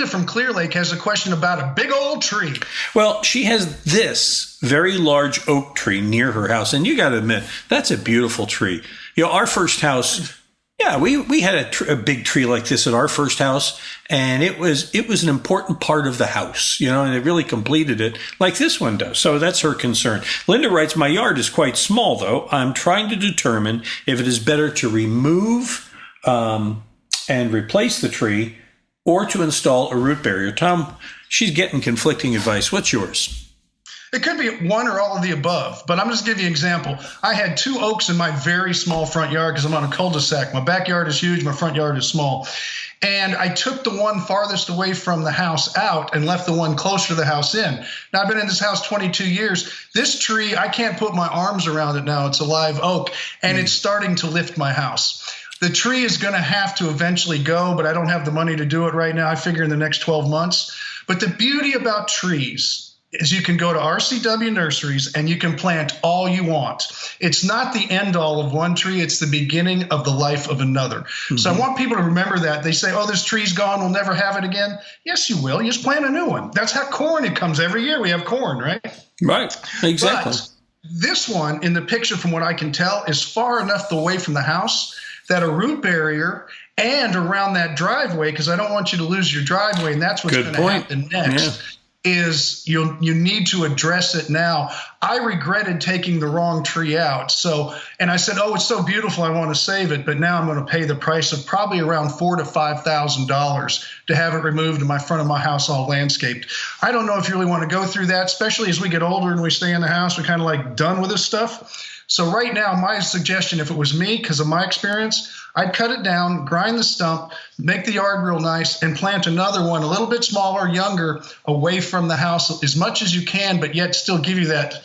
Linda from Clear Lake has a question about a big old tree. Well, she has this very large oak tree near her house. And you got to admit, that's a beautiful tree. Our first house, yeah, we had a big tree like this at our first house. And it was an important part of the house, and it really completed it like this one does. So that's her concern. Linda writes, my yard is quite small, though. I'm trying to determine if it is better to remove and replace the tree or to install a root barrier. Tom, she's getting conflicting advice. What's yours? It could be one or all of the above, but I'm just going to give you an example. I had 2 oaks in my very small front yard because I'm on a cul-de-sac. My backyard is huge. My front yard is small. And I took the one farthest away from the house out and left the one closer to the house in. Now, I've been in this house 22 years. This tree, I can't put my arms around it now. It's a live oak, and it's starting to lift my house. The tree is going to have to eventually go, but I don't have the money to do it right now. I figure in the next 12 months. But the beauty about trees is you can go to RCW Nurseries and you can plant all you want. It's not the end all of one tree. It's the beginning of the life of another. Mm-hmm. So I want people to remember that. They say, oh, this tree's gone. We'll never have it again. Yes, you will. You just plant a new one. That's how corn, it comes every year. We have corn, right? Right. Exactly. But this one in the picture, from what I can tell, is far enough away from the house that a root barrier and around that driveway, because I don't want you to lose your driveway, and that's what's going to happen next. Yeah. Is you need to address it now. I regretted taking the wrong tree out. And I said, oh, it's so beautiful, I want to save it. But now I'm going to pay the price of probably around $4,000 to $5,000 to have it removed in my front of my house, all landscaped. I don't know if you really want to go through that, especially as we get older and we stay in the house, we're kind of like done with this stuff. So right now, my suggestion, if it was me, because of my experience, I'd cut it down, grind the stump, make the yard real nice, and plant another one a little bit smaller, younger, away from the house as much as you can, but yet still give you that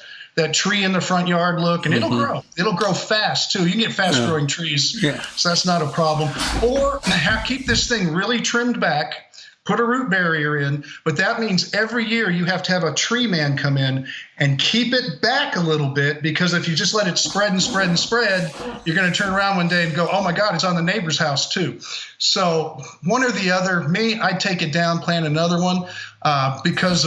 tree in the front yard look, and it'll grow. It'll grow fast, too. You can get fast-growing trees, so that's not a problem. Or keep this thing really trimmed back, put a root barrier in, but that means every year you have to have a tree man come in and keep it back a little bit, because if you just let it spread and spread and spread, you're going to turn around one day and go, oh my God, it's on the neighbor's house too. So one or the other. Me, I'd take it down, plant another one because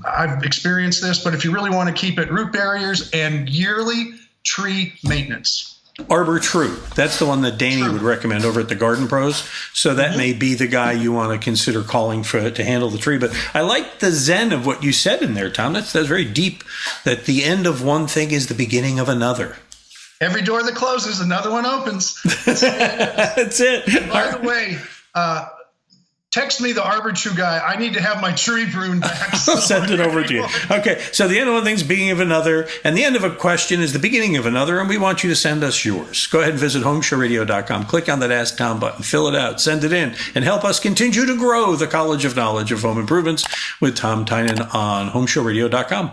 I've experienced this. But if you really want to keep it, root barriers and yearly tree maintenance. Arbor True. That's the one that Danny would recommend over at the Garden Pros. So that may be the guy you want to consider calling to handle the tree. But I like the zen of what you said in there, Tom. That's very deep, that the end of one thing is the beginning of another. Every door that closes, another one opens. That's it. By the way, text me the Arbor True guy. I need to have my tree pruned back. I'll send it over to you. Okay, so the end of one thing is the beginning of another, and the end of a question is the beginning of another, and we want you to send us yours. Go ahead and visit homeshowradio.com. Click on that Ask Tom button, fill it out, send it in, and help us continue to grow the College of Knowledge of Home Improvements with Tom Tynan on homeshowradio.com.